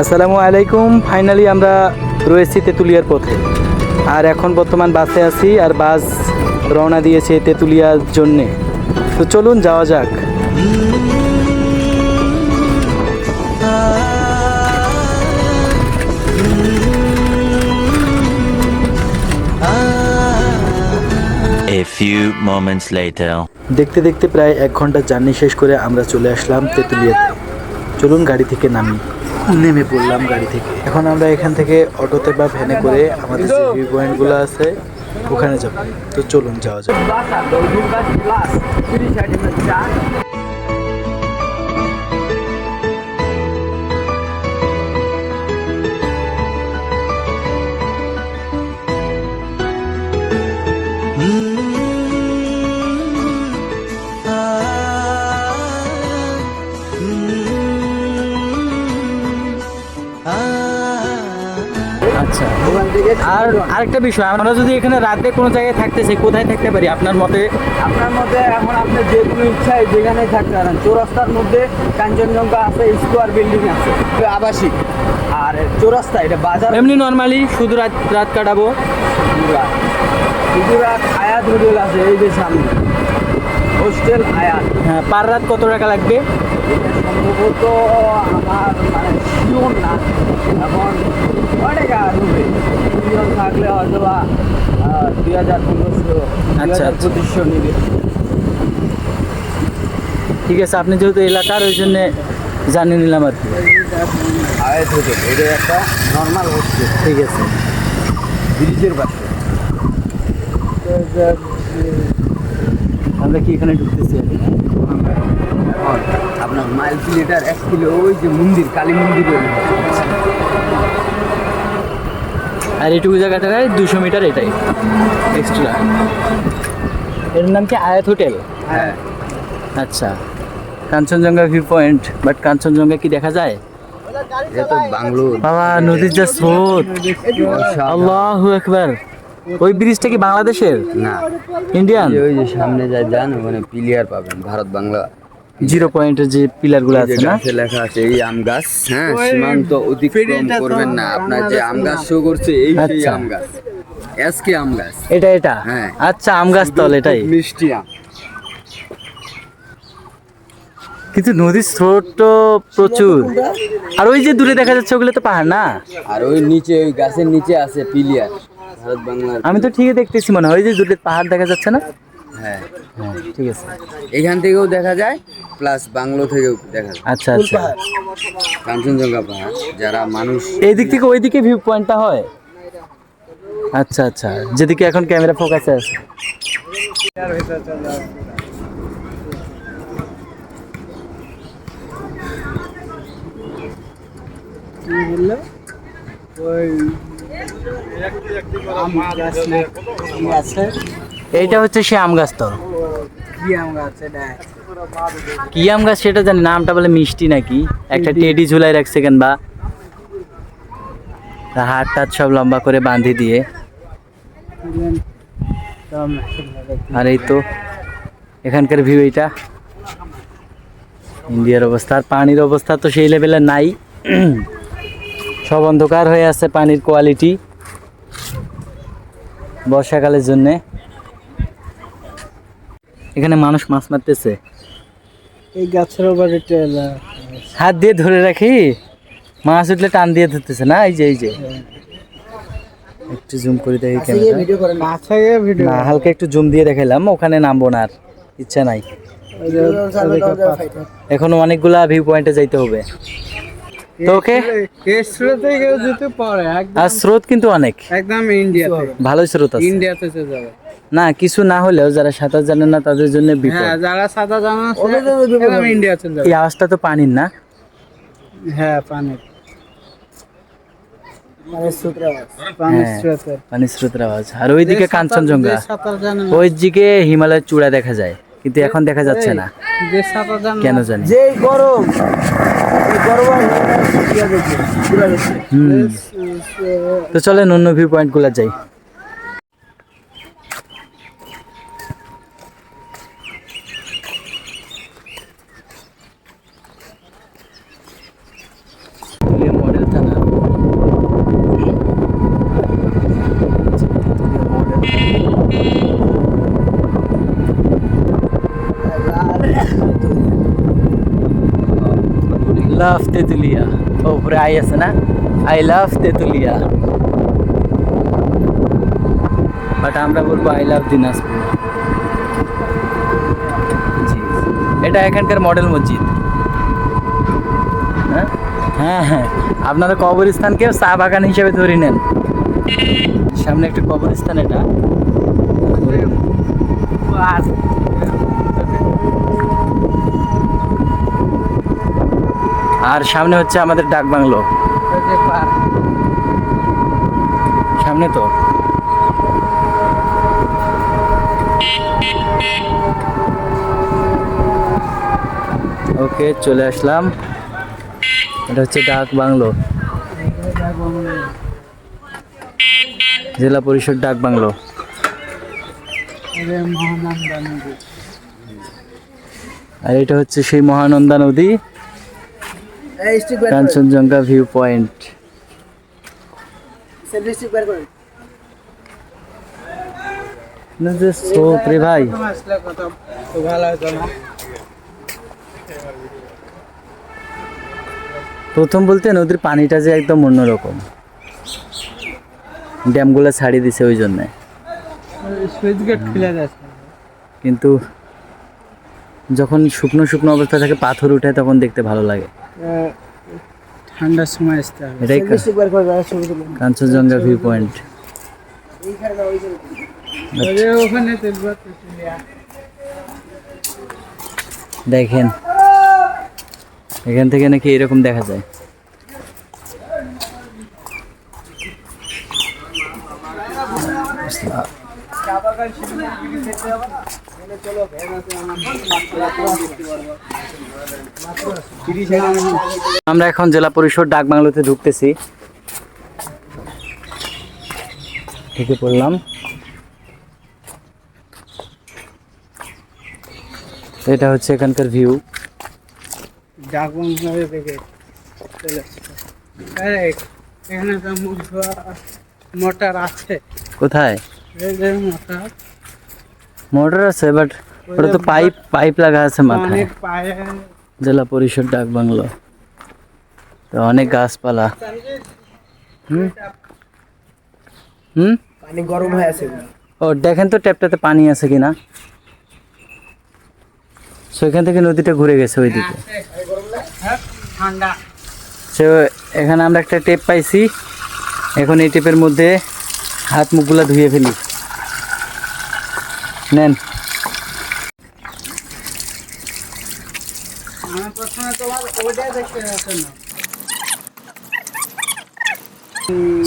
আসসালামু আলাইকুম। ফাইনালি আমরা রয়েছি তেঁতুলিয়ার পথে, আর এখন বর্তমান বাসে আছি, আর বাস রওনা দিয়েছে তেঁতুলিয়ার জন্যে। তো চলুন যাওয়া যাক। A few moments later. দেখতে দেখতে প্রায় 1 ঘন্টা জার্নি শেষ করে আমরা চলে আসলাম তেঁতুলিয়াতে। চলুন গাড়ি থেকে নেমে পড়লাম গাড়ি থেকে। এখন আমরা এখান থেকে অটোতে বা ভ্যানে করে আমাদের যে ভিউ পয়েন্টগুলো আছে ওখানে যাব। তো চলুন যাওয়া যাক। আচ্ছা, আর আরেকটা বিষয়, আমরা যদি এখানে রাতে কোনো জায়গায় থাকতে চাই, কোথায় থাকতে পারি আপনার মতে? এখন আপনার যে কোনো ইচ্ছায় যেখানেই থাকতে পারেন। চৌরাস্তার মধ্যে কাঞ্চনজঙ্ঘা আছে, স্কোয়ার বিল্ডিং আছে, আবাসিক। আর চৌরাস্তা এটা বাজার, এমনি নর্মালি শুধু রাত কাটাবো। গুজরাট আয়াত হোটেল আছে এই যে সামনে, হোস্টেল আয়াত। হ্যাঁ, পার রাত কত টাকা লাগবে? এটা সম্ভবত আমার মানে শিওর না, এখন কয় টাকা রুবে দুজন থাকলে হয়তো বা 2500 আচ্ছা, 2500 নিবে। ঠিক আছে, আপনি যেহেতু এলাকার ওই জন্যে জানিয়ে নিলাম আর কি। আয়াত হোটেল এটা একটা নর্মাল হোস্টেল, ঠিক আছে, ব্রিজের পাশে। আমরা কি এখানে ঢুকতেছি? আপনার মাইল কিলোমিটার 1 কিলো ওই যে মন্দির, কালী মন্দির। আর এইটুকু জায়গাটায় 200 মিটার এটাই এক্সট্রা। এর নাম কি আয়াত হোটেল? হ্যাঁ, আচ্ছা, Kanchenjunga view point. But Kanchenjunga কি দেখা যায়? এটা তো বাংলোর। বাবা, নদীর যা স্রোত! আল্লাহু আকবার! ওই ব্রিজটা কি বাংলাদেশের? না, ইন্ডিয়ান? ওই যে সামনে যায় যান ওখানে প্লেয়ার পাবেন, ভারত বাংলা 0 পয়েন্টের যে পিলারগুলো আছে না? গাছে লেখা আছে এই আম গাছ। হ্যাঁ, সীমান্ত অতিক্রম করবেন না। আপনার যে আম গাছ শো করছে এই সেই আচ্ছা। আম গাছ, এসকে আম গাছ। এটা হ্যাঁ। আচ্ছা, আম গাছ তল এটাই। মিষ্টি আম। কিন্তু নদীর স্রোত তো প্রচুর। আর ওই যে দূরে দেখা যাচ্ছে ওগুলো তো পাহাড় না? আর ওই নিচে ওই গাছের নিচে আছে প্লেয়ার, ভারত বাংলার। আমি তো ঠিকই দেখতেছি, মনে হয় ওই যে দূরে পাহাড় দেখা যাচ্ছে না? হ্যাঁ, হ্যাঁ, ঠিক আছে। এখান থেকেও দেখা যায়, প্লাস বাংলো থেকেও দেখা যায়। আচ্ছা আচ্ছা, কাঞ্চনজঙ্ঘা পাহাড় যারা মানুষ এই দিক থেকে ওই দিকে ভিউ পয়েন্টটা হয়? আচ্ছা আচ্ছা, যেদিকে এখন ক্যামেরা ফোকাসে আছে। এইটা হচ্ছে সে আম গাছ তো। কি আম গাছ সেটা জানি, নামটা বলে মিষ্টি নাকি, একটা টেডি ঝুলাই রাখছে কেন বা, হাত টাত সব লম্বা করে বাঁধি দিয়ে। আর এই তো এখানকার ভিউ এইটা। ইন্ডিয়ার অবস্থা, আর পানির অবস্থা তো সেই লেভেলে নাই, সব অন্ধকার হয়ে আছে পানির কোয়ালিটি বর্ষাকালের জন্যে। এখানে মানুষ মাছ মারতেছে। এই গাছের উপর হাত দিয়ে ধরে রাখি, মাছ উঠলে টান দিয়ে ধরতেছে না? এই যে একটু জুম করে দেখি ক্যামেরা। না, হালকা একটু জুম দিয়ে দেখাইলাম, ওখানে নামবো না, আর ইচ্ছা নাই। এখনো অনেকগুলা ভিউ পয়েন্টে যাইতে হবে তো। ওকে, আর স্রোত কিন্তু অনেক, একদম ইন্ডিয়াতে, ভালোই স্রোত আছে। ইন্ডিয়াতে যাবে না, কিছু না হলেও যারা সাঁতার জানে না তাদের জন্য বিপদ। হ্যাঁ, যারা সাদা জানা একদম ইন্ডিয়াতে যাবে। এই আওয়াজটা তো পানির না? হ্যাঁ, পানির পানির স্রোতের আওয়াজ। আর ওইদিকে কাঞ্চনজঙ্ঘা, ওইদিকে হিমালয়ের চূড়া দেখা যায়, কিন্তু এখন দেখা যাচ্ছে না কেন জানি। গরম তো চলেন অন্য ভিউ পয়েন্ট গুলা যাই। মডেল লাভ তেতুলিয়া। ও উপরে আই আছে না, আই লাভ তেতুলিয়া, বাট আমরা বলবো আই লাভ দিনাজপুর। জি, এটা এখানকার মডেল মসজিদ। হ্যাঁ হ্যাঁ হ্যাঁ, আপনারা কবরস্থানকেও চা বাগান হিসেবে ধরে নেন। সামনে একটা কবরস্থান, এটা আর সামনে হচ্ছে আমাদের ডাক বাংলো, সামনে তো। ওকে, চলে আসলাম। এটা হচ্ছে ডাক বাংলো, জেলা পরিষদ ডাক বাংলো। আর এটা হচ্ছে সেই মহানন্দা নদী, কাঞ্চনজঙ্ঘা ভিউ পয়েন্ট। রে ভাই, প্রথম বলতে নদীর পানিটা যে একদম অন্যরকম, ড্যামগুলো ছাড়িয়ে দিছে ওই জন্যে, কিন্তু যখন শুকনো শুকনো অবস্থা থাকে পাথর উঠে তখন দেখতে ভালো লাগে। ঠান্ডার সময় আসতে হবে। এটাই কাঞ্চনজঙ্ঘা ভিউ পয়েন্ট। ওখানে দেখেন এখান থেকে নাকি এরকম দেখা যায়। আমরা এখন জেলা পরিষদ ডাক বাংলোতে ঢুকতেছি, ঢুকে পড়লাম। এটা হচ্ছে এখানকার ভিউ। এখানে তো মোটর আছে। কোথায় মোটর মোটর আছে, বাট ওটা তো পাইপ লাগা আছে মাথায়। জেলা পরিষদ ডাক বাংলো, তো অনেক গাছপালা। পানি গরম হয়ে আছে। ও দেখেন তো ট্যাপটাতে পানি আছে কিনা। সেখান থেকে নদীটা ঘুরে গেছে ওইদিকে। ঠান্ডা। সো এখানে আমরা একটা টেপ পাইছি, এখন এই টেপের মধ্যে হাত মুখগুলা ধুয়ে ফেলি। নেন। প্রথমে তোমার ওইটাই দেখতে হবে না।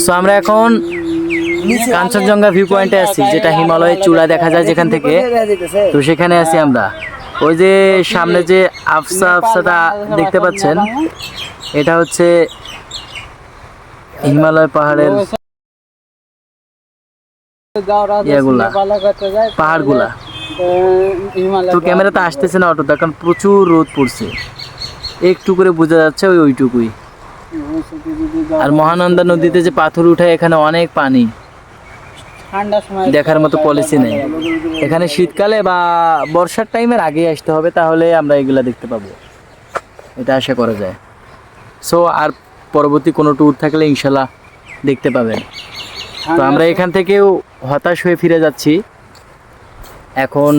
সো আমরা এখন কাঞ্চনজঙ্ঘা ভিউ পয়েন্টে আছি, যেটা হিমালয়ের চূড়া দেখা যায় যেখান থেকে। তো সেখানে আছি আমরা। ওই যে সামনে যে আফসাটা দেখতে পাচ্ছেন, এটা হচ্ছে হিমালয় পাহাড়ের পাহাড়গুলা। তো ক্যামেরাতে আসতেছে না অটোটা, কারণ প্রচুর রোদ পড়ছে, একটু করে বোঝা যাচ্ছে ওইটুকুই। আর মহানন্দা নদীতে যে পাথর উঠায়, এখানে অনেক পানি, দেখার মতো পলিসি নেই। এখানে শীতকালে বা বর্ষার টাইমের আগে আসতে হবে, তাহলে আমরা এগুলা দেখতে পাবো, এটা আশা করা যায়। সো আর পরবর্তী কোনো ট্যুর থাকলে ইনশাল্লাহ দেখতে পাবেন। তো আমরা এখান থেকেও হতাশ হয়ে ফিরে যাচ্ছি, এখন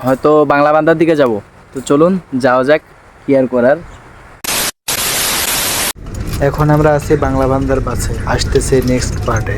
হয়তো বাংলা বান্দার দিকে যাব। তো চলুন যাওয়া যাক, কি আর করার। এখন আমরা আছি বাংলা বান্দার বাসে, আসতেছে নেক্সট পার্টে।